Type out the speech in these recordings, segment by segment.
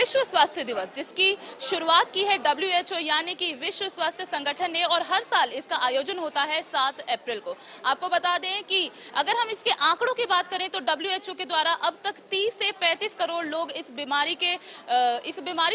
विश्व स्वास्थ्य दिवस जिसकी शुरुआत की है WHO यानी कि विश्व स्वास्थ्य संगठन ने, और हर साल इसका आयोजन होता है 7 अप्रैल को। आपको बता दें कि अगर हम इसके आंकड़ों की बात करें तो WHO के द्वारा अब तक 30 से 35 करोड़ लोग इस बीमारी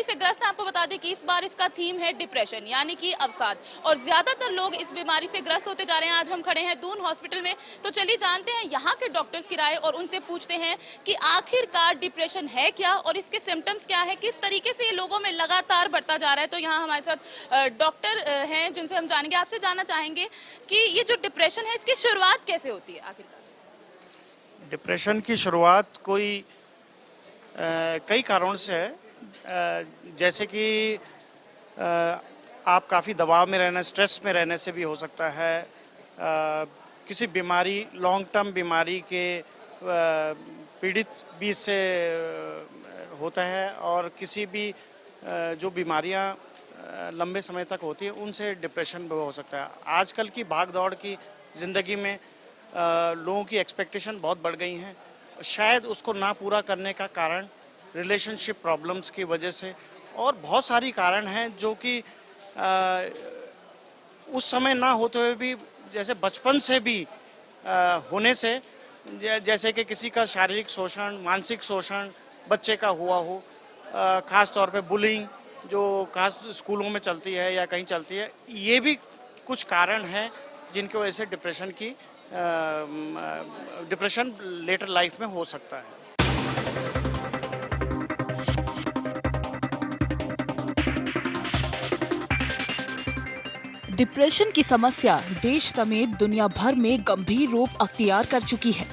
से ग्रस्त हैं। आपको बता दें कि इस बार इसका थीम है डिप्रेशन यानी कि अवसाद, और ज्यादातर लोग इस बीमारी से ग्रस्त होते जा रहे हैं। आज हम खड़े हैं दून हॉस्पिटल में, तो चलिए जानते हैं यहाँ के डॉक्टर्स की राय और उनसे पूछते हैं कि आखिरकार डिप्रेशन है क्या और इसके सिम्टम्स क्या है, किस तरीके से ये लोगों में लगातार बढ़ता जा रहा है। तो यहाँ हमारे साथ डॉक्टर हैं जिनसे हम जानेंगे। आपसे जानना चाहेंगे कि ये जो डिप्रेशन है इसकी शुरुआत कैसे होती है आखिरकार? डिप्रेशन की शुरुआत कई कारणों से है, जैसे कि आप काफ़ी दबाव में रहना, स्ट्रेस में रहने से भी हो सकता है, किसी बीमारी, लॉन्ग टर्म बीमारी के पीड़ित भी इससे होता है, और किसी भी जो बीमारियां लंबे समय तक होती है उनसे डिप्रेशन भी हो सकता है। आजकल की भाग दौड़ की ज़िंदगी में लोगों की एक्सपेक्टेशन बहुत बढ़ गई हैं। शायद उसको ना पूरा करने का कारण रिलेशनशिप प्रॉब्लम्स की वजह से, और बहुत सारी कारण हैं जो कि उस समय ना होते हुए भी, जैसे बचपन से भी होने से, जैसे कि किसी का शारीरिक शोषण, मानसिक शोषण बच्चे का हुआ हो, ख़ास तौर पे बुलिंग जो खास स्कूलों में चलती है या कहीं चलती है, ये भी कुछ कारण हैं जिनकी वजह से डिप्रेशन लेटर लाइफ में हो सकता है। डिप्रेशन की समस्या देश समेत दुनिया भर में गंभीर रूप अख्तियार कर चुकी है।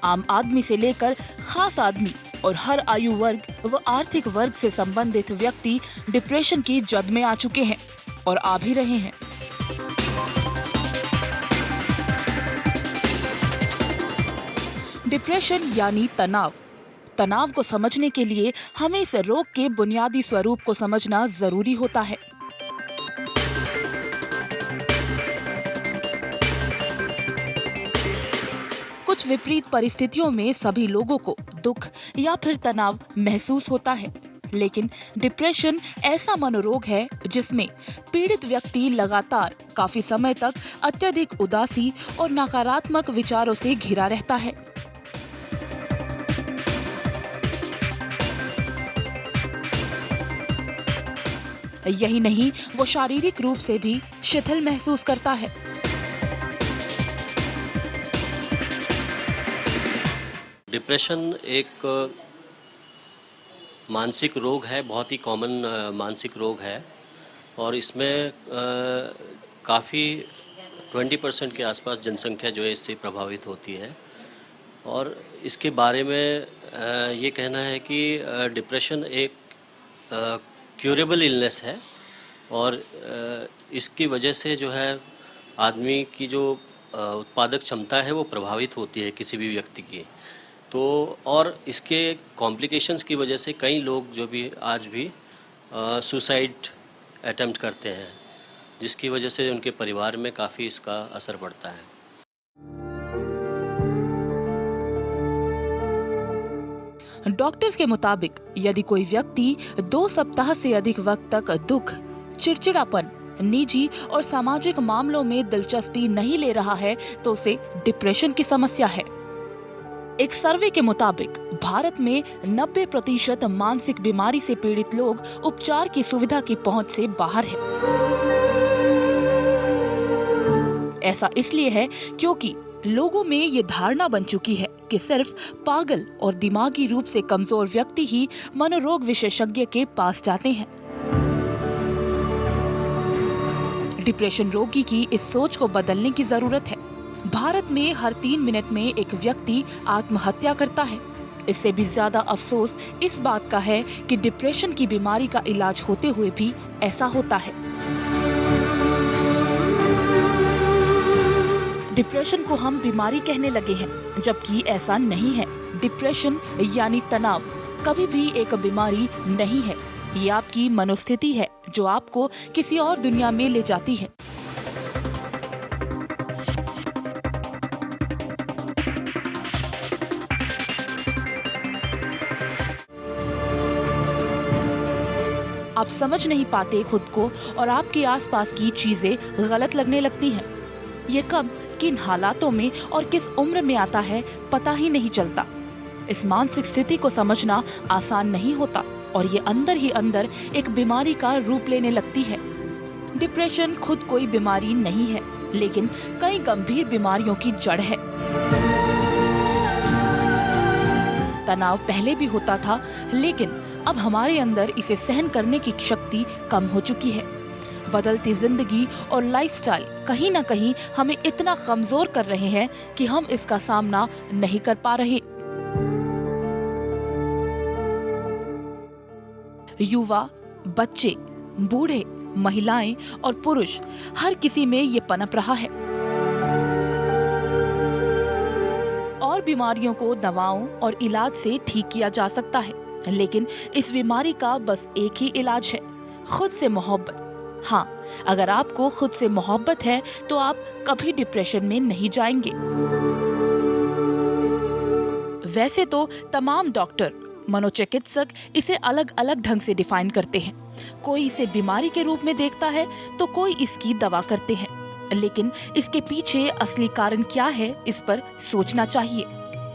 आम आदमी से लेकर खास आदमी और हर आयु वर्ग व आर्थिक वर्ग से संबंधित व्यक्ति डिप्रेशन की जद में आ चुके हैं और आ भी रहे हैं। डिप्रेशन यानी तनाव। तनाव को समझने के लिए हमें इस रोग के बुनियादी स्वरूप को समझना जरूरी होता है। कुछ विपरीत परिस्थितियों में सभी लोगों को दुख या फिर तनाव महसूस होता है, लेकिन डिप्रेशन ऐसा मनोरोग है जिसमें पीड़ित व्यक्ति लगातार काफी समय तक अत्यधिक उदासी और नकारात्मक विचारों से घिरा रहता है। यही नहीं, वो शारीरिक रूप से भी शिथिल महसूस करता है। डिप्रेशन एक मानसिक रोग है, बहुत ही कॉमन मानसिक रोग है, और इसमें काफ़ी 20% के आसपास जनसंख्या जो है इससे प्रभावित होती है। और इसके बारे में ये कहना है कि डिप्रेशन एक क्यूरेबल इलनेस है, और इसकी वजह से जो है आदमी की जो उत्पादक क्षमता है वो प्रभावित होती है किसी भी व्यक्ति की। तो और इसके कॉम्प्लिकेशंस की वजह से कई लोग जो भी आज भी सुसाइड अटेम्प्ट करते हैं, जिसकी वजह से उनके परिवार में काफ़ी इसका असर पड़ता है। डॉक्टर्स के मुताबिक यदि कोई व्यक्ति 2 सप्ताह से अधिक वक्त तक दुख, चिड़चिड़ापन, निजी और सामाजिक मामलों में दिलचस्पी नहीं ले रहा है तो उसे डिप्रेशन की समस्या है। एक सर्वे के मुताबिक भारत में 90% मानसिक बीमारी से पीड़ित लोग उपचार की सुविधा की पहुंच से बाहर हैं। ऐसा इसलिए है क्योंकि लोगों में ये धारणा बन चुकी है कि सिर्फ पागल और दिमागी रूप से कमजोर व्यक्ति ही मनोरोग विशेषज्ञ के पास जाते हैं। डिप्रेशन रोगी की इस सोच को बदलने की जरूरत है। भारत में हर 3 मिनट में एक व्यक्ति आत्महत्या करता है। इससे भी ज्यादा अफसोस इस बात का है कि डिप्रेशन की बीमारी का इलाज होते हुए भी ऐसा होता है। डिप्रेशन को हम बीमारी कहने लगे हैं, जबकि ऐसा नहीं है। डिप्रेशन यानी तनाव कभी भी एक बीमारी नहीं है। ये आपकी मनोस्थिति है जो आपको किसी और दुनिया में ले जाती है। आप समझ नहीं पाते खुद को और आपके आसपास की चीजें गलत लगने लगती हैं। ये कब, किन हालातों में और किस उम्र में आता है पता ही नहीं चलता। इस मानसिक स्थिति को समझना आसान नहीं होता और ये अंदर ही अंदर एक बीमारी का रूप लेने लगती है। डिप्रेशन खुद कोई बीमारी नहीं है, लेकिन कई गंभीर बीमारियों की जड़ है। तनाव पहले भी होता था, लेकिन अब हमारे अंदर इसे सहन करने की शक्ति कम हो चुकी है। बदलती जिंदगी और लाइफस्टाइल कहीं ना कहीं हमें इतना कमजोर कर रहे हैं कि हम इसका सामना नहीं कर पा रहे। युवा, बच्चे, बूढ़े, महिलाएं और पुरुष, हर किसी में ये पनप रहा है। और बीमारियों को दवाओं और इलाज से ठीक किया जा सकता है, लेकिन इस बीमारी का बस एक ही इलाज है, खुद से मोहब्बत। हाँ, अगर आपको खुद से मोहब्बत है तो आप कभी डिप्रेशन में नहीं जाएंगे। वैसे तो तमाम डॉक्टर, मनोचिकित्सक इसे अलग अलग ढंग से डिफाइन करते हैं। कोई इसे बीमारी के रूप में देखता है तो कोई इसकी दवा करते हैं, लेकिन इसके पीछे असली कारण क्या है, इस पर सोचना चाहिए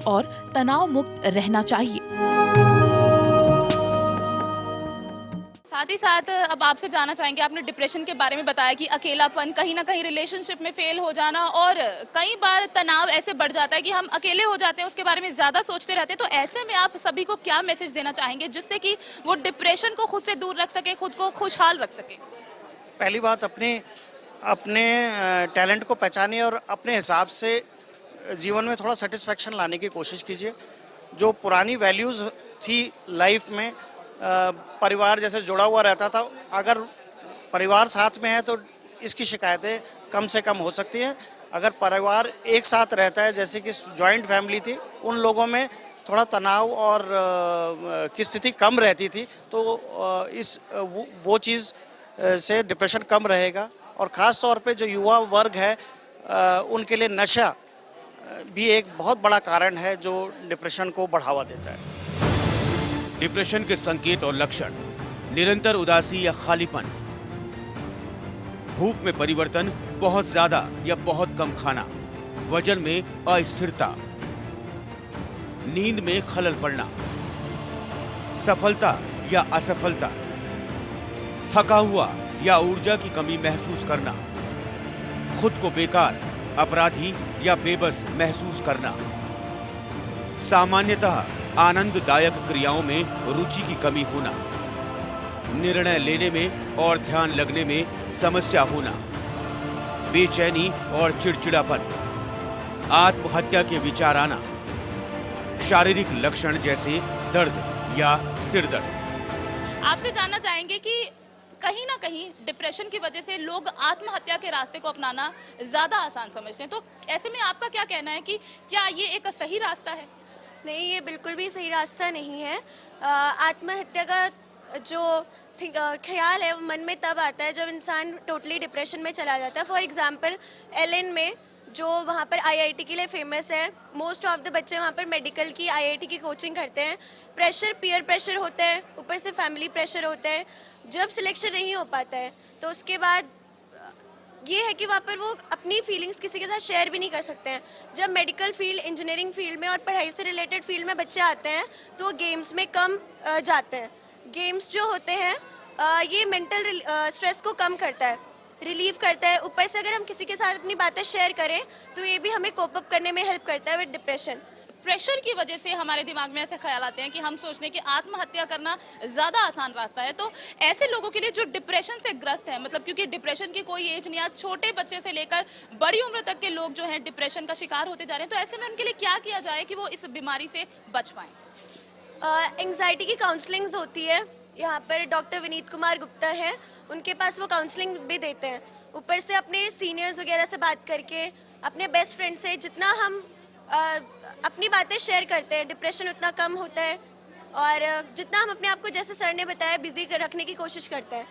और तनाव मुक्त रहना चाहिए। साथ ही साथ अब आपसे जानना चाहेंगे, आपने डिप्रेशन के बारे में बताया कि अकेलापन, कहीं ना कहीं रिलेशनशिप में फेल हो जाना और कई बार तनाव ऐसे बढ़ जाता है कि हम अकेले हो जाते हैं, उसके बारे में ज़्यादा सोचते रहते हैं। तो ऐसे में आप सभी को क्या मैसेज देना चाहेंगे जिससे कि वो डिप्रेशन को खुद से दूर रख सके, खुद को खुशहाल रख सके? पहली बात, अपने टैलेंट को पहचानिए और अपने हिसाब से जीवन में थोड़ा सेटिस्फेक्शन लाने की कोशिश कीजिए। जो पुरानी वैल्यूज़ थी लाइफ में, परिवार जैसे जुड़ा हुआ रहता था, अगर परिवार साथ में है तो इसकी शिकायतें कम से कम हो सकती हैं। अगर परिवार एक साथ रहता है, जैसे कि जॉइंट फैमिली थी, उन लोगों में थोड़ा तनाव और की स्थिति कम रहती थी, तो वो चीज़ से डिप्रेशन कम रहेगा। और ख़ास तौर पे जो युवा वर्ग है, उनके लिए नशा भी एक बहुत बड़ा कारण है जो डिप्रेशन को बढ़ावा देता है। डिप्रेशन के संकेत और लक्षण: निरंतर उदासी या खालीपन, भूख में परिवर्तन, बहुत ज्यादा या बहुत कम खाना, वजन में अस्थिरता, नींद में खलल पड़ना, सफलता या असफलता, थका हुआ या ऊर्जा की कमी महसूस करना, खुद को बेकार, अपराधी या बेबस महसूस करना, सामान्यतः आनंददायक क्रियाओं में रुचि की कमी होना, निर्णय लेने में और ध्यान लगने में समस्या होना, बेचैनी और चिड़चिड़ापन, आत्महत्या के विचार आना, शारीरिक लक्षण जैसे दर्द या सिर दर्द। आपसे जानना चाहेंगे कि कहीं ना कहीं डिप्रेशन की वजह से लोग आत्महत्या के रास्ते को अपनाना ज़्यादा आसान समझते हैं, तो ऐसे में आपका क्या कहना है कि क्या ये एक सही रास्ता है? नहीं, ये बिल्कुल भी सही रास्ता नहीं है। आत्महत्या का जो ख्याल है वो मन में तब आता है जब इंसान टोटली डिप्रेशन में चला जाता है। फॉर एग्जांपल, एलन में जो वहाँ पर आईआईटी के लिए फेमस है, मोस्ट ऑफ द बच्चे वहाँ पर मेडिकल की आईआईटी की कोचिंग करते हैं। प्रेशर, पीयर प्रेशर होता है, ऊपर से फैमिली प्रेशर होता है। जब सिलेक्शन नहीं हो पाता है तो उसके बाद ये है कि वहाँ पर वो अपनी फीलिंग्स किसी के साथ शेयर भी नहीं कर सकते हैं। जब मेडिकल फील्ड, इंजीनियरिंग फील्ड में और पढ़ाई से रिलेटेड फील्ड में बच्चे आते हैं तो गेम्स में कम जाते हैं। गेम्स जो होते हैं ये मेंटल स्ट्रेस को कम करता है, रिलीव करता है। ऊपर से अगर हम किसी के साथ अपनी बातें शेयर करें तो ये भी हमें कोप अप करने में हेल्प करता है विद डिप्रेशन। प्रेशर की वजह से हमारे दिमाग में ऐसे ख्याल आते हैं कि हम सोचते हैं कि आत्महत्या करना ज़्यादा आसान रास्ता है। तो ऐसे लोगों के लिए जो डिप्रेशन से ग्रस्त है, मतलब क्योंकि डिप्रेशन की कोई एज नहीं, आज छोटे बच्चे से लेकर बड़ी उम्र तक के लोग जो हैं डिप्रेशन का शिकार होते जा रहे हैं, तो ऐसे में उनके लिए क्या किया जाए कि वो इस बीमारी से बच पाएँ? एंग्जाइटी की काउंसलिंग्स होती है। यहाँ पर डॉक्टर विनीत कुमार गुप्ता है, उनके पास वो काउंसलिंग भी देते हैं। ऊपर से अपने सीनियर्स वगैरह से बात करके, अपने बेस्ट फ्रेंड से जितना हम अपनी बातें शेयर करते हैं, डिप्रेशन उतना कम होता है। और जितना हम अपने आप को, जैसे सर ने बताया, बिजी रखने की कोशिश करते हैं।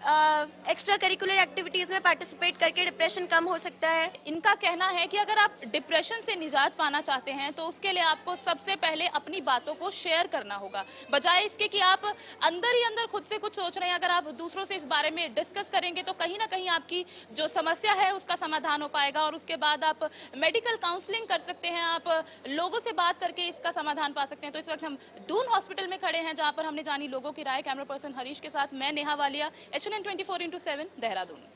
एक्स्ट्रा करिकुलर एक्टिविटीज़ में पार्टिसिपेट करके डिप्रेशन कम हो सकता है। इनका कहना है कि अगर आप डिप्रेशन से निजात पाना चाहते हैं तो उसके लिए आपको सबसे पहले अपनी बातों को शेयर करना होगा, बजाय इसके कि आप अंदर ही अंदर खुद से कुछ सोच रहे हैं। अगर आप दूसरों से इस बारे में डिस्कस करेंगे तो कहीं ना कहीं आपकी जो समस्या है उसका समाधान हो पाएगा, और उसके बाद आप मेडिकल काउंसलिंग कर सकते हैं, आप लोगों से बात करके इसका समाधान पा सकते हैं। तो इस वक्त हम दून हॉस्पिटल में खड़े हैं जहां पर हमने जानी लोगों की राय। कैमरा पर्सन हरीश के साथ मैं नेहा वालिया, HNN 24/7 देहरादून।